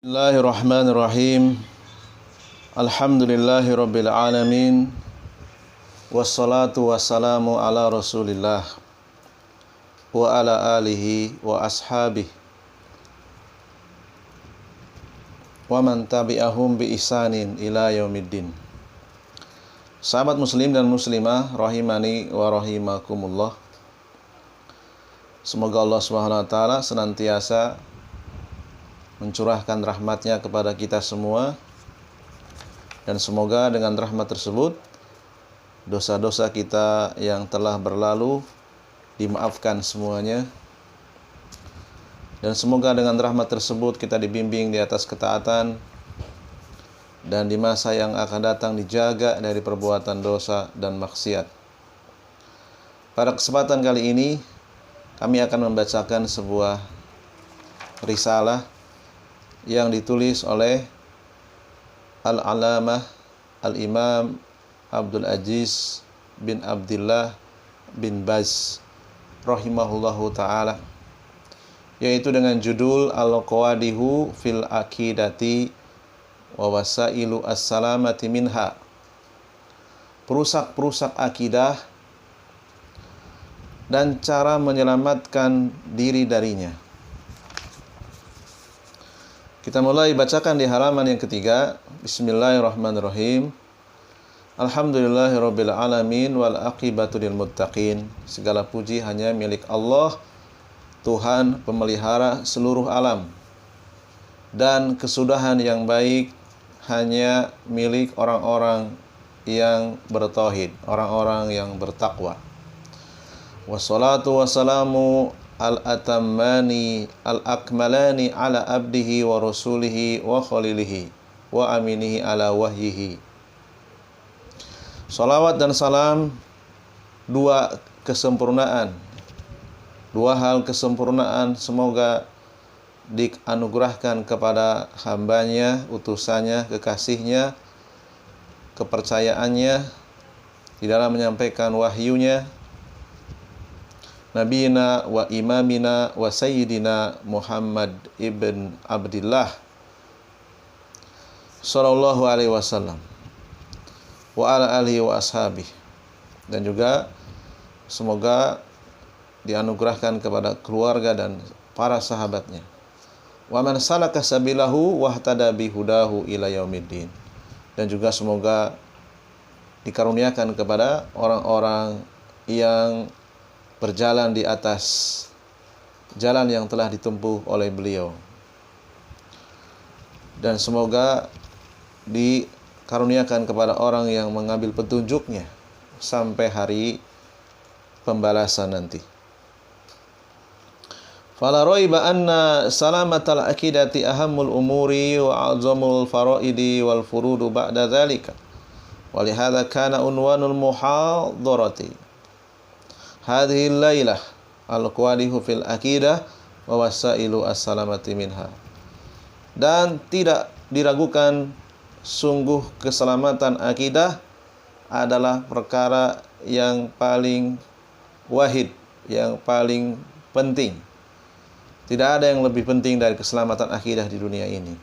Bismillahirrahmanirrahim. Alhamdulillahirabbil alamin. Wassalatu wassalamu ala Rasulillah wa ala alihi wa ashabihi wa man tabi'ahum bi ihsanin ila yaumiddin. Sahabat muslim dan muslimah rahimani wa rahimakumullah. Semoga Allah Subhanahu wa taala senantiasa mencurahkan rahmatnya kepada kita semua, dan semoga dengan rahmat tersebut dosa-dosa kita yang telah berlalu dimaafkan semuanya, dan semoga dengan rahmat tersebut kita dibimbing di atas ketaatan, dan di masa yang akan datang dijaga dari perbuatan dosa dan maksiat. Pada kesempatan kali ini kami akan membacakan sebuah risalah yang ditulis oleh Al-Alamah Al-Imam Abdul Aziz bin Abdullah bin Baz rahimahullahu ta'ala, yaitu dengan judul Al-Qawadihu fil Aqidati wa Wasailu As-Salamati Minha, perusak-perusak akidah dan cara menyelamatkan diri darinya. Kita mulai bacakan di halaman yang ketiga. Bismillahirrahmanirrahim. Alhamdulillahirabbil alamin wal aqibatu lil muttaqin. Segala puji hanya milik Allah, Tuhan pemelihara seluruh alam, dan kesudahan yang baik hanya milik orang-orang yang bertauhid, orang-orang yang bertakwa. Wassalatu wassalamu al-atammani al-akmalani ala abdihi wa rasulihi wa khalilihi wa aminihi ala wahyihi. Salawat dan salam, dua hal kesempurnaan semoga dianugerahkan kepada hambanya, utusannya, kekasihnya, kepercayaannya di dalam menyampaikan wahyunya, Nabiyina wa imamina wa sayyidina Muhammad ibn Abdillah sallallahu alaihi wasallam wa ala alihi wa ashabihi, dan juga semoga dianugerahkan kepada keluarga dan para sahabatnya. Wa man salaka sabilahu wahtada bihudahu ila yaumiddin, dan juga semoga dikaruniakan kepada orang-orang yang berjalan di atas jalan yang telah ditempuh oleh beliau, dan semoga dikaruniakan kepada orang yang mengambil petunjuknya sampai hari pembalasan nanti. Fala raiba anna salamatal aqidati ahammul umuri wa a'zamul faraidi wal furudu ba'da dzalika. Walihada kana unwanul muhadharati hadhil lailah al-qawadihu fil aqidah wa wasailu as-salamati minha. Dan tidak diragukan, sungguh keselamatan akidah adalah perkara yang paling wahid, yang paling penting. Tidak ada yang lebih penting dari keselamatan akidah di dunia ini.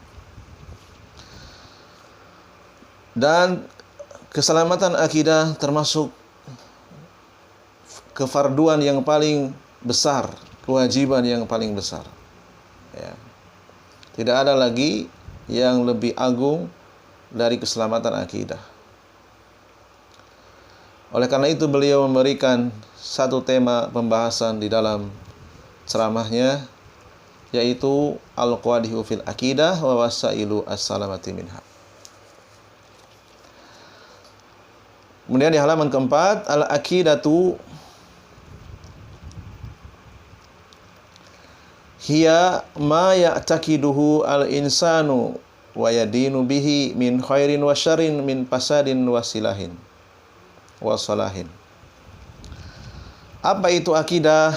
Dan keselamatan akidah termasuk kefarduan yang paling besar, kewajiban yang paling besar. Ya. Tidak ada lagi yang lebih agung dari keselamatan akidah. Oleh karena itu beliau memberikan satu tema pembahasan di dalam ceramahnya, yaitu al-qawadihu fil aqidah wa wasailu as-salamati minha. Kemudian di halaman keempat, al-aqidatu hiya ma ya'taqiduhu al-insanu wa yadinu bihi min khairin wa syarrin min fasadin wa silahin wa salahin. Apa itu akidah?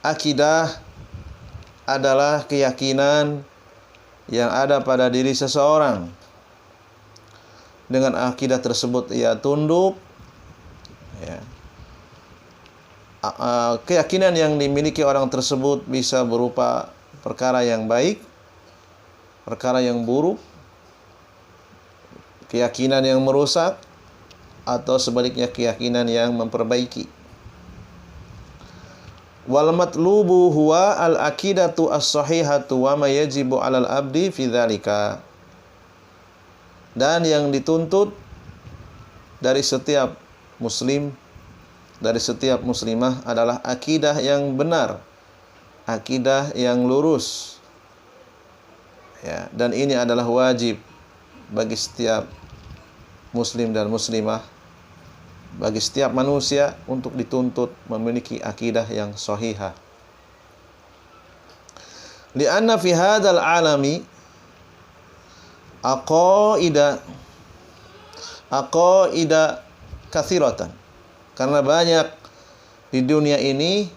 Akidah adalah keyakinan yang ada pada diri seseorang. Dengan akidah tersebut ia tunduk, ya, keyakinan yang dimiliki orang tersebut bisa berupa perkara yang baik perkara yang buruk, keyakinan yang merusak, atau sebaliknya keyakinan yang memperbaiki. Wal matlubu huwa al-aqidatu as-sahihatu wa ma yajibu 'alal abdi fi dzalika. Dan yang dituntut dari setiap muslim, dari setiap muslimah adalah akidah yang benar, akidah yang lurus. Ya, dan ini adalah wajib bagi setiap muslim dan muslimah, bagi setiap manusia untuk dituntut memiliki akidah yang sahihah. Lianna fi hadzal alami aqaida katsiratan. Karena banyak di dunia ini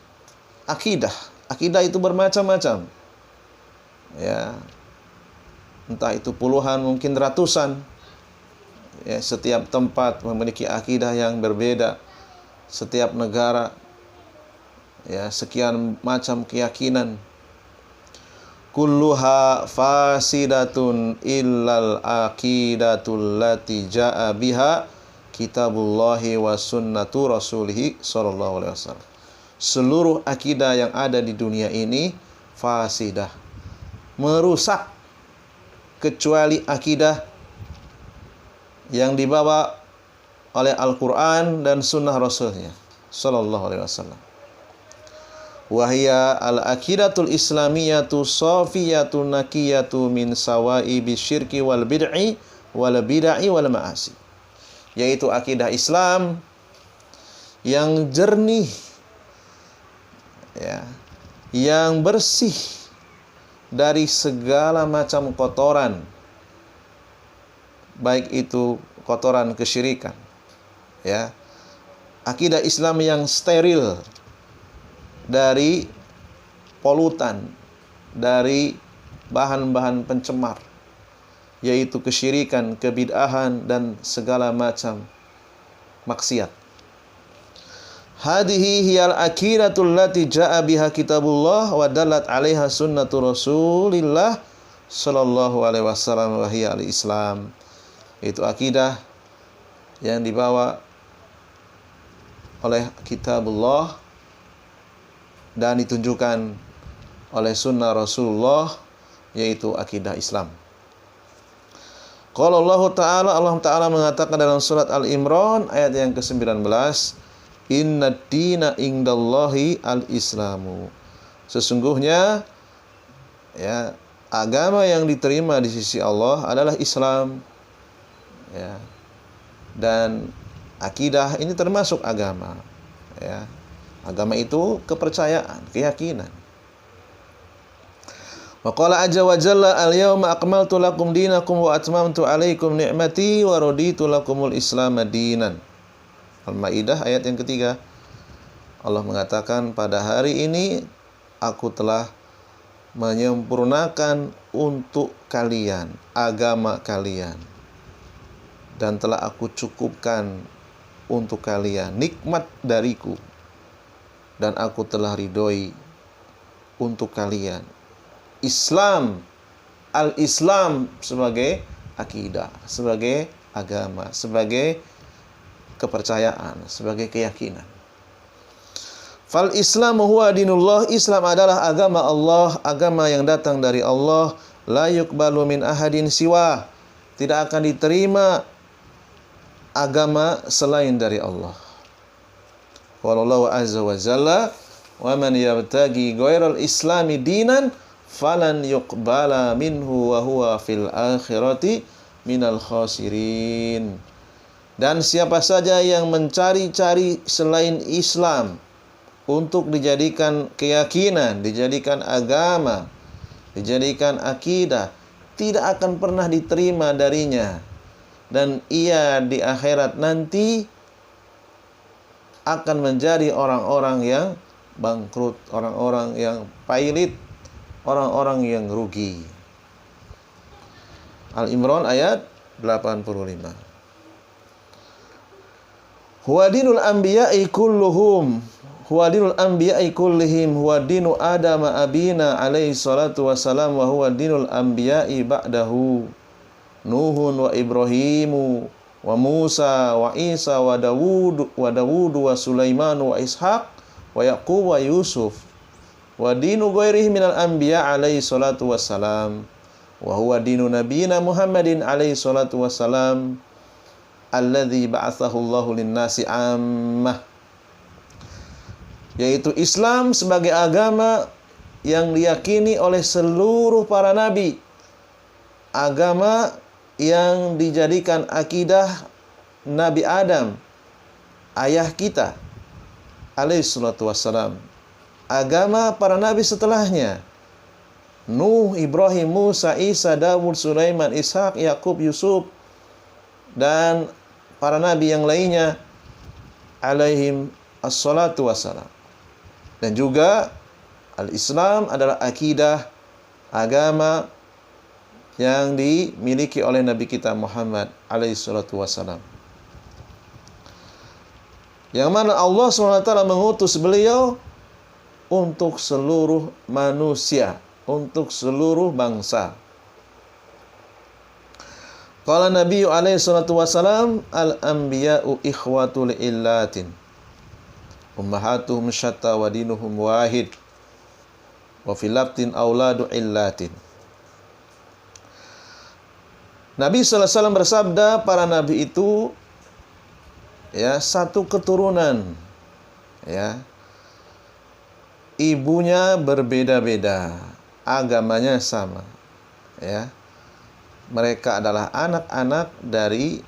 akidah. Akidah itu bermacam-macam. Ya. Entah itu puluhan, mungkin ratusan. Ya, setiap tempat memiliki akidah yang berbeda. Setiap negara, ya, sekian macam keyakinan. Kulluha fasidatun illal aqidatul lati ja'a biha kitabullahi wa sunnatu rasulih sallallahu alaihi wasallam. Seluruh akidah yang ada di dunia ini fasidah, merusak, kecuali akidah yang dibawa oleh Al-Quran dan Sunnah Rasulnya sallallahu alaihi wasallam. Wahia al-aqidatul islamiyatu safiyatu nakiyatu min sawa'i bisyirki wal bid'i wal ma'asi. Yaitu akidah Islam yang jernih, ya, yang bersih dari segala macam kotoran, baik itu kotoran kesyirikan, ya, akidah Islam yang steril dari polutan, dari bahan-bahan pencemar, yaitu kesyirikan, kebid'ahan, dan segala macam maksiat. Hadhihi hiyal aqidatul lati ja'a biha kitabullah wa dallat 'alaiha sunnatu Rasulillah sallallahu alaihi wasallam wa hiya al-Islam. Itu akidah yang dibawa oleh kitabullah dan ditunjukkan oleh sunnah Rasulullah, yaitu akidah Islam. Qala Allah Ta'ala mengatakan dalam surat Al-Imran ayat yang ke-19, Inna dina indallahi al-islamu. Sesungguhnya, ya, agama yang diterima di sisi Allah adalah Islam. Ya. Dan akidah ini termasuk agama. Ya. Agama itu kepercayaan, keyakinan. Wa qala azza wa jalla al-yawma akmaltu lakum dinakum wa atmamtu 'alaikum ni'mati wa raditu lakumul Islam dinan. Al-Maidah ayat yang ketiga. Allah mengatakan, pada hari ini aku telah menyempurnakan untuk kalian agama kalian, dan telah aku cukupkan untuk kalian nikmat dariku, dan aku telah ridhoi untuk kalian Islam, al-Islam sebagai akidah, sebagai agama, sebagai kepercayaan, sebagai keyakinan. Fal Islamu huwa dinullah. Islam adalah agama Allah, agama yang datang dari Allah. La yuqbalu min ahadin siwa. Tidak akan diterima agama selain dari Allah. Wallahu azza wa jalla, wa man yabtaghi ghairal islami dinan falan yuqbala minhu wa huwa fil akhirati minal khasirin. Dan siapa saja yang mencari-cari selain Islam untuk dijadikan keyakinan, dijadikan agama, dijadikan akidah, tidak akan pernah diterima darinya, dan ia di akhirat nanti akan menjadi orang-orang yang bangkrut, orang-orang yang pailit, orang-orang yang rugi. Al-Imran ayat 85. Huwa dinul anbiya'i kulluhum huwa dinul anbiya'i kullihim huwa dinu Adam abina alaihi salatu wassalam wa huwa dinul anbiya'i ba'dahu Nuhun wa Ibrahimu wa Musa wa Isa wa Dawud wa Sulaiman wa Ishaq wa Yaqub wa Yusuf wa dinu ghairihi minal anbiya alaihi salatu wassalam wa huwa dinu nabiyina Muhammadin alaihi salatu wassalam alladzi ba'athahu Allahu lin-nasi ammah, yaitu Islam sebagai agama yang diyakini oleh seluruh para nabi, agama yang dijadikan akidah Nabi Adam, ayah kita, alaihi salatu wassalam, agama para nabi setelahnya, Nuh, Ibrahim, Musa, Isa, Dawud, Sulaiman, Ishak, Yakub, Yusuf, dan para nabi yang lainnya, alaihim assalatu wassalam. Dan juga al-Islam adalah akidah, agama yang dimiliki oleh Nabi kita Muhammad alaihi salatu wassalam, yang mana Allah SWT mengutus beliau untuk seluruh manusia, untuk seluruh bangsa. Qala Nabi alaihi salatu wassalam, al-anbiya'u ikhwatul illatin ummahatuhum syatta wa dinuhum wahid wa fil labtin auladu illatin. Nabi sallallahu alaihi wasallam bersabda, para nabi itu ya satu keturunan, ya, ibunya berbeda-beda, agamanya sama, ya, mereka adalah anak-anak dari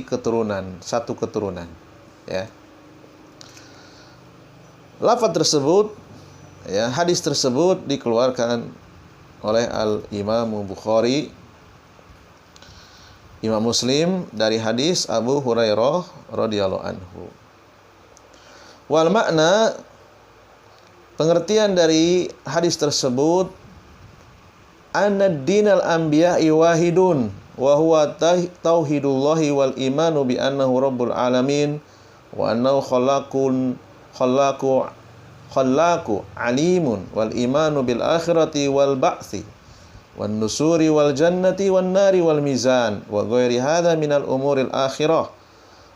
keturunan, satu keturunan, ya. Lafaz tersebut, ya, hadis tersebut dikeluarkan oleh Al-Imam Bukhari, Imam Muslim dari hadis Abu Hurairah radhiyallahu anhu. Wal makna, pengertian dari hadis tersebut, anna dinal anbiya'i wahidun wa huwa tauhidullahi wal imanu bi annahu rabbul alamin wa annahu khallaqu alimun wal imanu bil akhirati wal ba'thi wan nusuri wal jannati wan nari wal mizan wa ghairi hadza minal umuril akhirah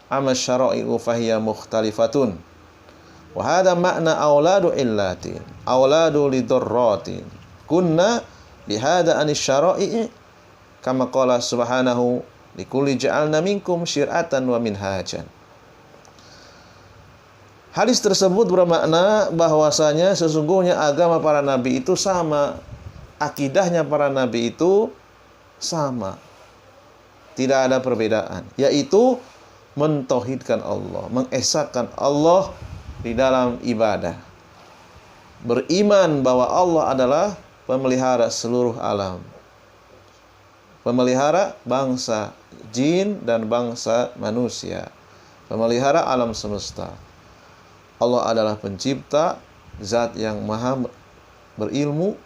amma syara'i'u fahiya mukhtalifatun wa hadza makna auladu illatin auladu lidarratin kunna bihada anis syara'i kama qala subhanahu likulli ja'alna minkum syir'atan wa minhajan. Hadis tersebut bermakna bahwasanya sesungguhnya agama para nabi itu sama, akidahnya para nabi itu sama, tidak ada perbedaan, yaitu mentauhidkan Allah, mengesahkan Allah di dalam ibadah, beriman bahwa Allah adalah pemelihara seluruh alam, pemelihara bangsa jin dan bangsa manusia, pemelihara alam semesta. Allah adalah pencipta, zat yang maha berilmu,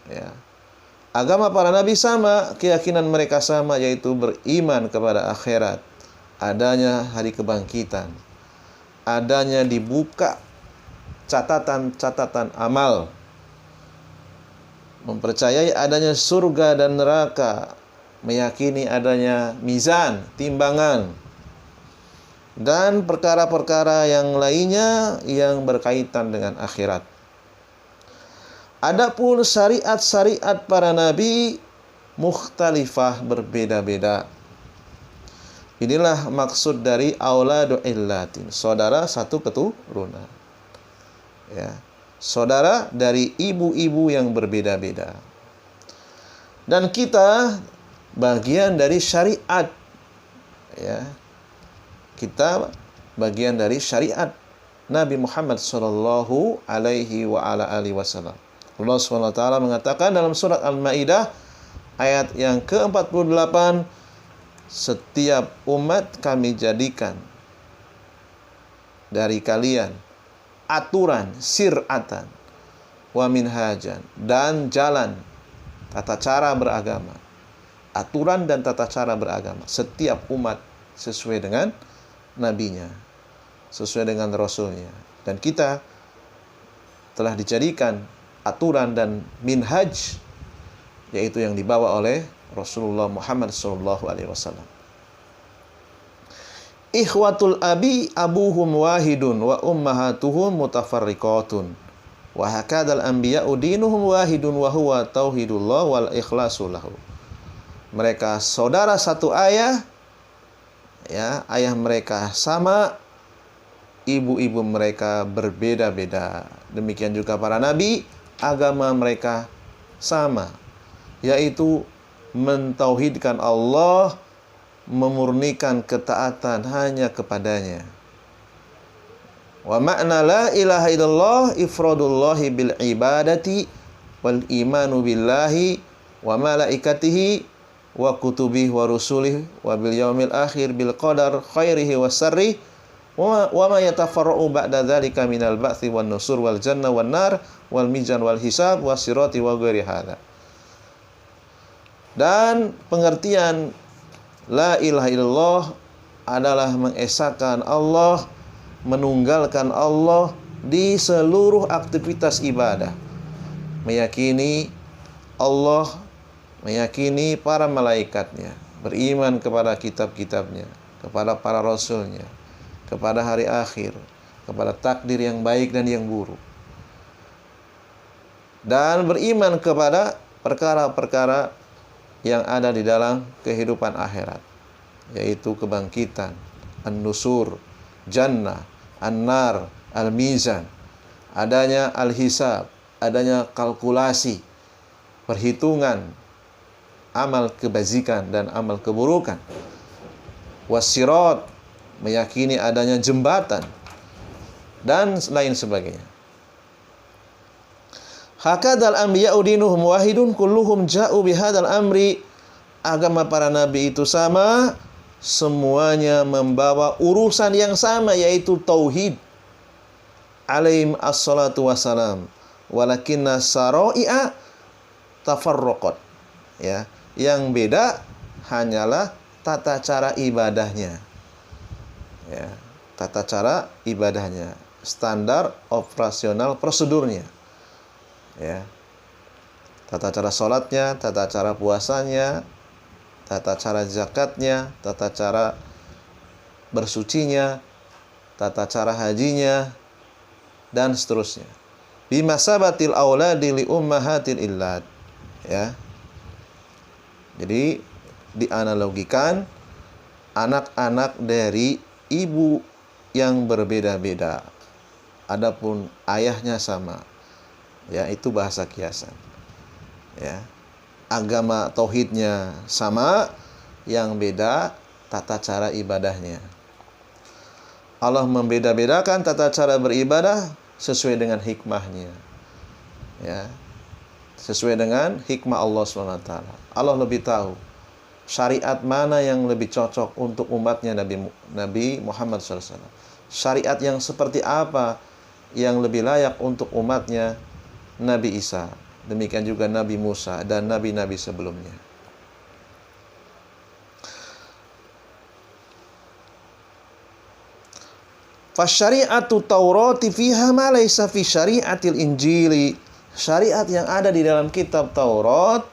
ya. Agama para nabi sama, keyakinan mereka sama, yaitu beriman kepada akhirat, adanya hari kebangkitan, adanya dibuka catatan-catatan amal, mempercayai adanya surga dan neraka, meyakini adanya mizan, timbangan, dan perkara-perkara yang lainnya yang berkaitan dengan akhirat. Adapun syariat-syariat para nabi mukhtalifah, berbeda-beda. Inilah maksud dari auladu illatin, saudara satu keturunan, ya, saudara dari ibu-ibu yang berbeda-beda. Dan kita bagian dari syariat, ya, kita bagian dari syariat Nabi Muhammad sallallahu alaihi wa ala alihi wasallam. Allah SWT mengatakan dalam surat Al-Maidah ayat yang ke-48, setiap umat kami jadikan dari kalian aturan, sir'atan wa minhajan, dan jalan, tata cara beragama, aturan dan tata cara beragama, setiap umat sesuai dengan nabinya. sesuai dengan Rasulnya. Dan kita telah dijadikan aturan dan minhaj, yaitu yang dibawa oleh Rasulullah Muhammad SAW. Ikhwatul abi abuhum wahidun wa ummahatuhum mutafarriqatun wa hakadal anbiya'u dinuhum wahidun wa huwa tauhidullah wal ikhlasu lahu. Mereka saudara satu ayah, ya, ayah mereka sama, ibu-ibu mereka berbeda-beda. Demikian juga para nabi, agama mereka sama, yaitu mentauhidkan Allah, memurnikan ketaatan hanya kepadanya. Wa makna la ilaha illallah ifradullahi bil ibadati wal imanu billahi wa malaikatihi wa kutubihi wa rusulihi wa bil yaumil akhir bil qadar khairihi wa sarrihi wa ma yatafarra'u ba'da dzalika minal ba'tsi wan nusur wal jannah wan nar wal mizan wal hisab wasirati wa ghairi hadza. Dan pengertian la ilaha illallah adalah mengesahkan Allah, menunggalkan Allah di seluruh aktivitas ibadah. Meyakini Allah, meyakini para malaikatnya, beriman kepada kitab-kitabnya, kepada para rasulnya, kepada hari akhir, kepada takdir yang baik dan yang buruk. Dan beriman kepada perkara-perkara yang ada di dalam kehidupan akhirat, yaitu kebangkitan, an-nusur, jannah, an-nar, al-mizan, adanya al-hisab, adanya kalkulasi, perhitungan amal kebajikan dan amal keburukan, wasirat, meyakini adanya jembatan, dan lain sebagainya. Hakadal anbiya'u dinuhum wahidun kulluhum ja'u bihadal amri. Agama para nabi itu sama, semuanya membawa urusan yang sama, yaitu tauhid. Alaihim assalatu wassalam. Walakinna sara'i'a tafarraqat. Ya, yang beda hanyalah tata cara ibadahnya. Ya, tata cara ibadahnya, standar operasional prosedurnya. Ya, tata cara sholatnya, tata cara puasanya, tata cara zakatnya, tata cara bersucinya, tata cara hajinya, dan seterusnya. Bimasabatil auladi li ummahatil illad. Ya, jadi dianalogikan anak-anak dari ibu yang berbeda-beda, adapun ayahnya sama. Ya, itu bahasa kiasan. Ya, agama tauhidnya sama, yang beda tata cara ibadahnya. Allah membeda-bedakan tata cara beribadah sesuai dengan hikmahnya. Ya, sesuai dengan hikmah Allah SWT. Allah lebih tahu syariat mana yang lebih cocok untuk umatnya Nabi Muhammad SAW. Syariat yang seperti apa yang lebih layak untuk umatnya Nabi Isa, demikian juga Nabi Musa dan nabi-nabi sebelumnya. Fasyari'atu Taurati fiha ma laysa fi syari'atil Injili. Syariat yang ada di dalam kitab Taurat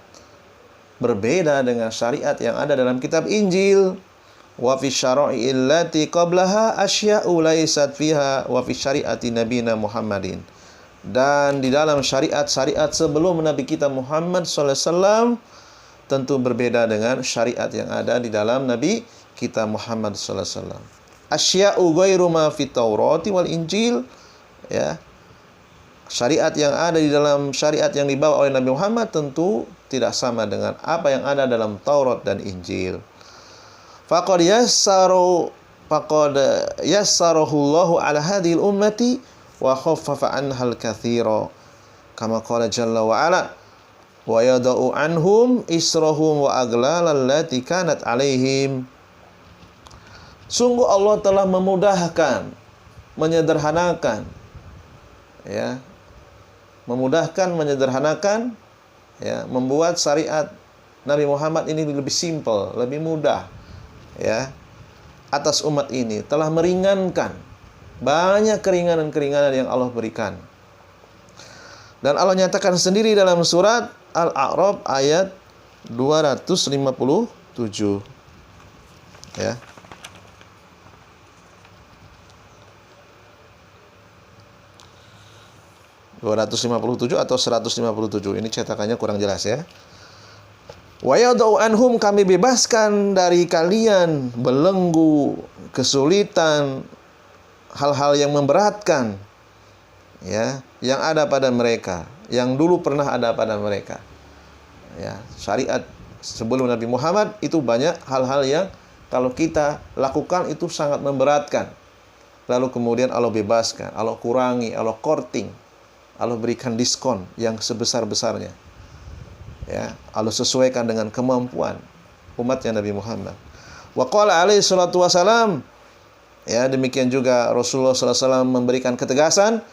berbeda dengan syariat yang ada dalam kitab Injil. Wa fi syara'i allati qablaha asya'u laysat fiha wa fi syari'ati nabiyina Muhammadin. Dan di dalam syariat-syariat sebelum Nabi kita Muhammad SAW tentu berbeda dengan syariat yang ada di dalam Nabi kita Muhammad SAW. Asya'u ghairu ma fi Taurati wal Injil. Ya, syariat yang ada di dalam syariat yang dibawa oleh Nabi Muhammad tentu tidak sama dengan apa yang ada dalam Taurat dan Injil. Faqad yassarahu Allahu ala hadhil ummati wa khaffafa anhal katsira kama qala jalla wa ala wa yada'u anhum israhum wa aglalal lati kanat alaihim. Sungguh Allah telah memudahkan, menyederhanakan, ya, menyederhanakan, ya, membuat syariat Nabi Muhammad ini lebih simpel, lebih mudah, ya, atas umat ini, telah meringankan Banyak keringanan-keringanan yang Allah berikan. Dan Allah nyatakan sendiri dalam surat Al-A'raf ayat 257. Ya. (257) atau 157. Ini cetakannya kurang jelas ya. Wa yadau anhum, kami bebaskan dari kalian belenggu, kesulitan, hal-hal yang memberatkan ya, yang ada pada mereka, yang dulu pernah ada pada mereka. Ya, syariat sebelum Nabi Muhammad itu banyak hal-hal yang kalau kita lakukan itu sangat memberatkan. Lalu kemudian Allah bebaskan, Allah kurangi, Allah korting, Allah berikan diskon yang sebesar-besarnya. Ya, Allah sesuaikan dengan kemampuan umatnya Nabi Muhammad. Wa qala alaihi salatu wasalam, ya demikian juga Rasulullah SAW memberikan ketegasan,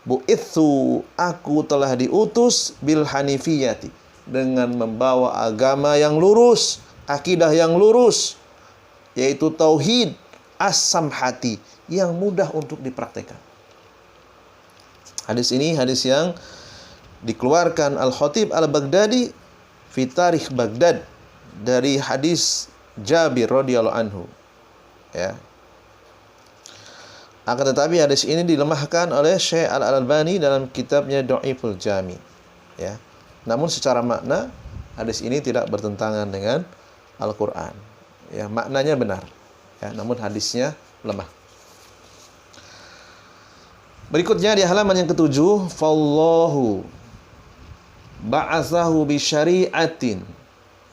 bu'itsu, aku telah diutus bil hanifiyati, dengan membawa agama yang lurus, akidah yang lurus, yaitu tauhid, as-samhati, yang mudah untuk dipraktekkan. Hadis ini hadis yang dikeluarkan Al-Khatib Al-Baghdadi fi Tarikh Baghdad dari hadis Jabir radhiyallahu anhu. Ya. Akan tetapi hadis ini dilemahkan oleh Syekh Al-Albani dalam kitabnya Dhaiful Jami. Ya. Namun secara makna hadis ini tidak bertentangan dengan Al-Qur'an. Ya, maknanya benar. Ya, namun hadisnya lemah. Berikutnya di halaman yang ke-7, fallahu ba'atsahu bi syari'atin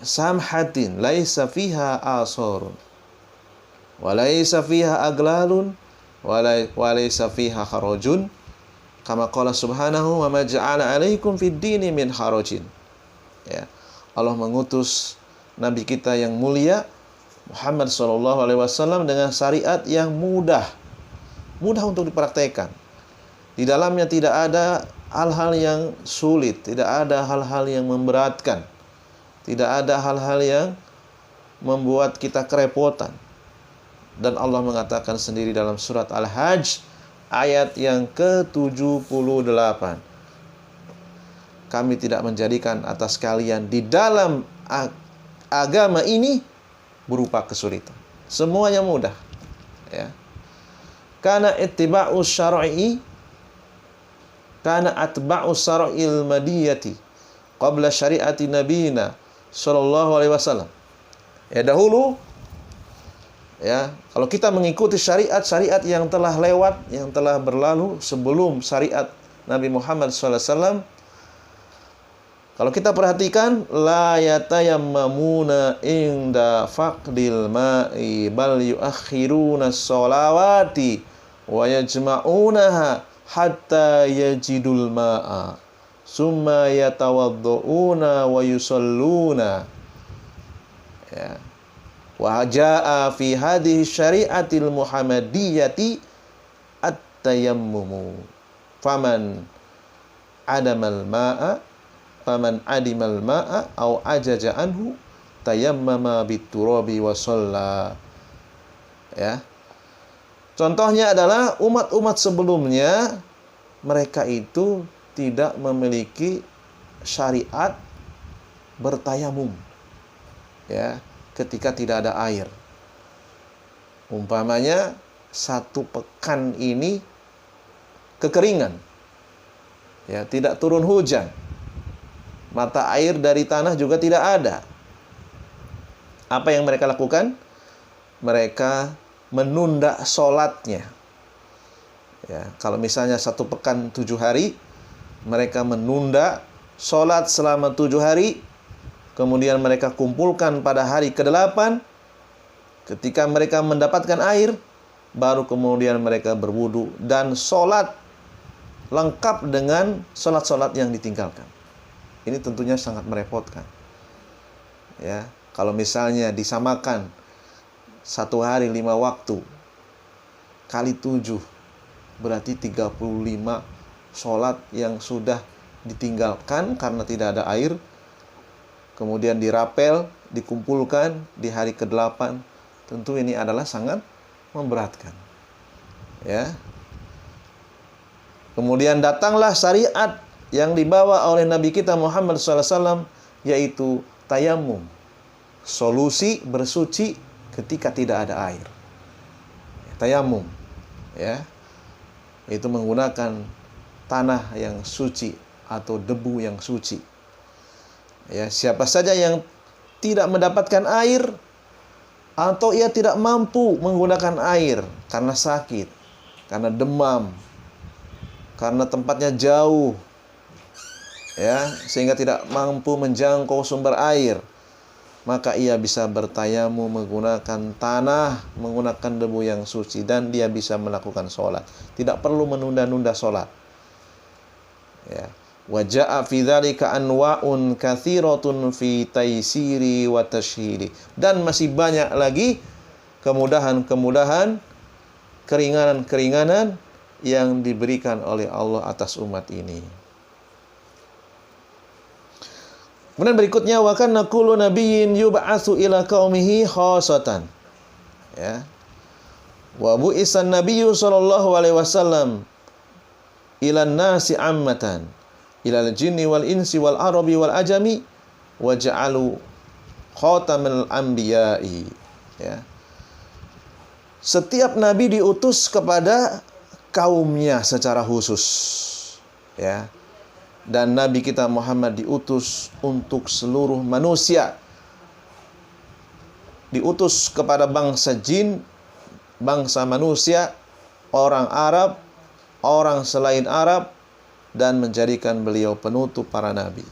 samhatin laisa fiha asarun wa laisa fiha aglalun wa laisa fiha kharajun kama qala subhanahu wa ma ja'ala 'alaikum fid dini min harajin. Ya, Allah mengutus nabi kita yang mulia Muhammad sallallahu alaihi wasallam dengan syariat yang mudah untuk dipraktekkan. Di dalamnya tidak ada hal-hal yang sulit, tidak ada hal-hal yang memberatkan, tidak ada hal-hal yang membuat kita kerepotan. Dan Allah mengatakan sendiri dalam surat Al-Hajj ayat yang ke-78, kami tidak menjadikan atas kalian di dalam agama ini berupa kesulitan. Semuanya mudah. Ya. Karena ittiba'u syar'i, karena atba'u syar'il madiyati qabla syariati nabiyina sallallahu alaihi wasallam. Ya, dahulu ya, kalau kita mengikuti syariat yang telah lewat, yang telah berlalu sebelum syariat Nabi Muhammad SAW, kalau kita perhatikan, la yatayammamuna inda faqdil ma'i bal yuakhiruna sholawati wa yajma'unaha hatta yajidul ma'a summa yatawadduuna wa yusalluna. Ya. Wa jaa fi hadhihi syari'atil muhammadiyati at-tayammumu faman adamal ma'a au ajaja anhu tayammama biturabi wa shalla. Ya. Contohnya adalah umat-umat sebelumnya, mereka itu tidak memiliki syariat bertayamum. Ya, ketika tidak ada air. Umpamanya 1 pekan ini kekeringan. Ya, tidak turun hujan. Mata air dari tanah juga tidak ada. Apa yang mereka lakukan? Mereka menunda sholatnya. Ya, kalau misalnya 1 pekan 7 hari, mereka menunda sholat selama 7 hari, kemudian mereka kumpulkan pada hari ke-8, ketika mereka mendapatkan air, baru kemudian mereka berwudu dan sholat lengkap dengan sholat-sholat yang ditinggalkan. Ini tentunya sangat merepotkan. Ya, kalau misalnya disamakan 1 hari 5 waktu kali 7 berarti 35 sholat yang sudah ditinggalkan karena tidak ada air, kemudian dirapel, dikumpulkan di hari ke-8. Tentu ini adalah sangat memberatkan. Ya. Kemudian datanglah syariat yang dibawa oleh Nabi kita Muhammad SAW, yaitu tayamum, solusi bersuci ketika tidak ada air. Tayamum, ya, itu menggunakan tanah yang suci atau debu yang suci. Ya, siapa saja yang tidak mendapatkan air atau ia tidak mampu menggunakan air karena sakit, karena demam, karena tempatnya jauh, ya, sehingga tidak mampu menjangkau sumber air, maka ia bisa bertayamum menggunakan tanah, menggunakan debu yang suci, dan dia bisa melakukan sholat. Tidak perlu menunda-nunda sholat. Ya. Wa jaa fi dzalika anwa'un katsiratun fi taysiri wa tashhiri. Dan masih banyak lagi kemudahan-kemudahan, keringanan-keringanan yang diberikan oleh Allah atas umat ini. Kemudian berikutnya, wa kana kullu nabiyyin yub'atsu ila qaumihi khassatan. Ya. Wa bu'isan nabiyyu sallallahu alaihi wasallam ila nasi ammatan, ila al-jinni wal insi wal arabi wal ajami, wa ja'alu khatamal anbiya'i. Ya. Setiap nabi diutus kepada kaumnya secara khusus, ya. Dan Nabi kita Muhammad diutus untuk seluruh manusia. Diutus kepada bangsa jin, bangsa manusia, orang Arab, orang selain Arab, dan menjadikan beliau penutup para nabi.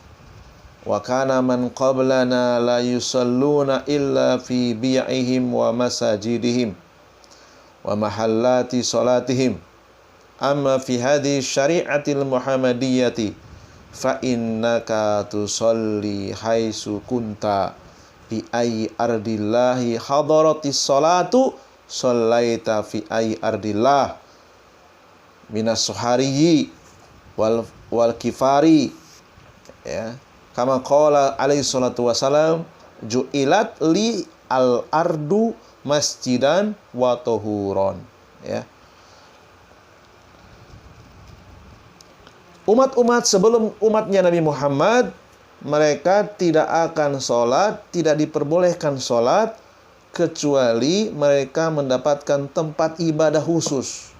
Wa kana man qablana la yusalluna illa fi bi'ihim wa masajidihim wa mahallati salatihim. Amma fi hadhihi syari'atil muhammadiyyati fa innaka tusalli haitsu kunta fi ayyi ardillahi hadaratis salatu sallaita fi ayyi ardillah minas suhariyyi wal kifari, ya, kama qala alaihi salatu wasalam, ju'ilat li al ardu masjidan wa tahuron. Ya. Umat-umat sebelum umatnya Nabi Muhammad, mereka tidak akan sholat, tidak diperbolehkan sholat, kecuali mereka mendapatkan tempat ibadah khusus.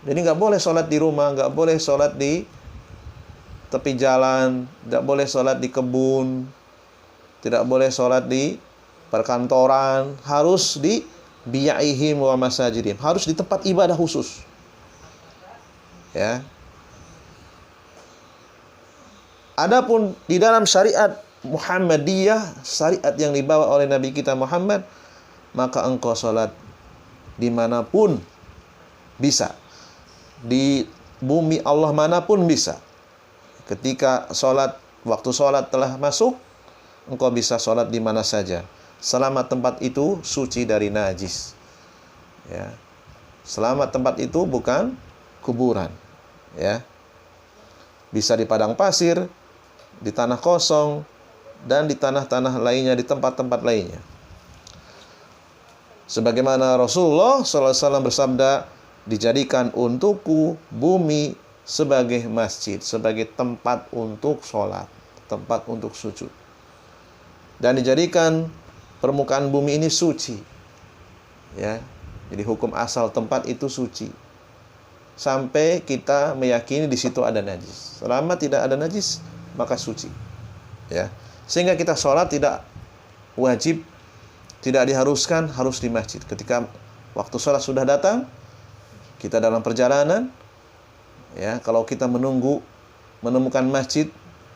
Jadi nggak boleh sholat di rumah, nggak boleh sholat di tepi jalan, tidak boleh sholat di kebun, tidak boleh sholat di perkantoran, harus di bi'aihim wa masajidihim, harus di tempat ibadah khusus. Ya. Adapun di dalam syariat Muhammadiyah, syariat yang dibawa oleh Nabi kita Muhammad, maka engkau sholat dimanapun bisa, di bumi Allah manapun bisa. Ketika sholat, waktu sholat telah masuk, engkau bisa sholat di mana saja, selama tempat itu suci dari najis. Ya. Selama tempat itu bukan kuburan. Ya. Bisa di padang pasir, di tanah kosong, dan di tanah-tanah lainnya, di tempat-tempat lainnya. Sebagaimana Rasulullah SAW bersabda, dijadikan untukku bumi sebagai masjid, sebagai tempat untuk sholat, tempat untuk sujud. Dan dijadikan permukaan bumi ini suci. Ya, jadi hukum asal tempat itu suci. Sampai kita meyakini di situ ada najis. Selama tidak ada najis, maka suci. Ya. Sehingga kita sholat tidak wajib, tidak diharuskan harus di masjid. Ketika waktu sholat sudah datang, kita dalam perjalanan, ya, kalau kita menemukan masjid,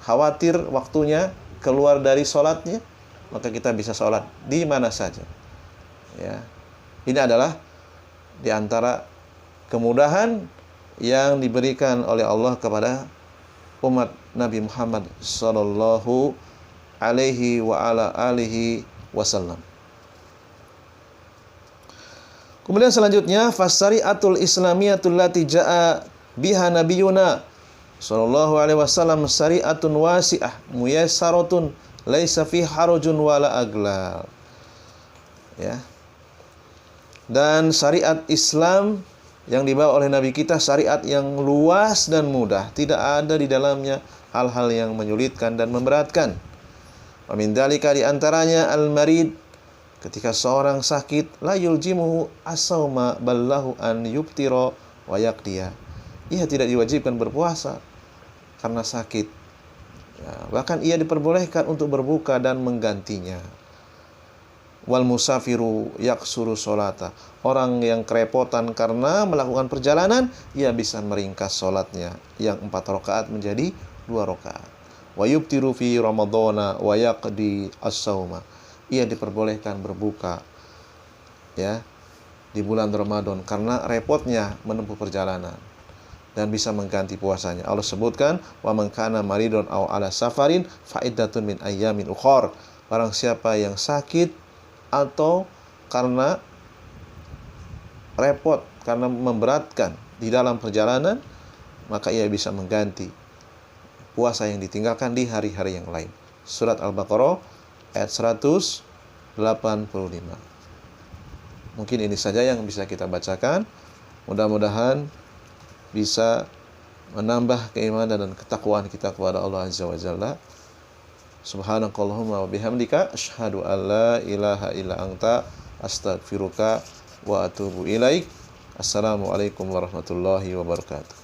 khawatir waktunya keluar dari sholatnya, maka kita bisa sholat di mana saja. Ya. Ini adalah di antara kemudahan yang diberikan oleh Allah kepada umat Nabi Muhammad sallallahu alaihi wa ala alihi wasallam. Kemudian selanjutnya, fasari'atul islamiyatul lati ja'a biha nabiyuna sallallahu alaihi wasallam syari'atun wasi'ah muyassaratun laisa fi harajun wala aglal. Ya. Dan syariat Islam yang dibawa oleh Nabi kita syariat yang luas dan mudah, tidak ada di dalamnya hal-hal yang menyulitkan dan memberatkan. Wa min dzalika di antaranya al-marid, ketika seorang sakit, la yuljimuhu as-sauma ballahu an yuftira wa yaqdiya. Ia tidak diwajibkan berpuasa karena sakit. Ya, bahkan ia diperbolehkan untuk berbuka dan menggantinya. Wal musafiru yaksuru sholata, orang yang kerepotan karena melakukan perjalanan, ia bisa meringkas sholatnya yang 4 rakaat menjadi 2 rakaat. Wa yubtiru fi ramadhana wa yaqdi as-sauma, ia diperbolehkan berbuka ya di bulan Ramadan karena repotnya menempuh perjalanan dan bisa mengganti puasanya. Allah sebutkan, wa man kana maridun aw ala safarin fa iddatun min ayyamin ukhar, barang siapa yang sakit atau karena repot, karena memberatkan di dalam perjalanan, maka ia bisa mengganti puasa yang ditinggalkan di hari-hari yang lain. Surat Al-Baqarah ayat 185. Mungkin ini saja yang bisa kita bacakan. Mudah-mudahan bisa menambah keimanan dan ketakwaan kita kepada Allah Azza wa Jalla. Subhanakallahumma wa bihamdika asyhadu an la ilaha illa anta astaghfiruka wa atubu ilaik. Assalamualaikum warahmatullahi wabarakatuh.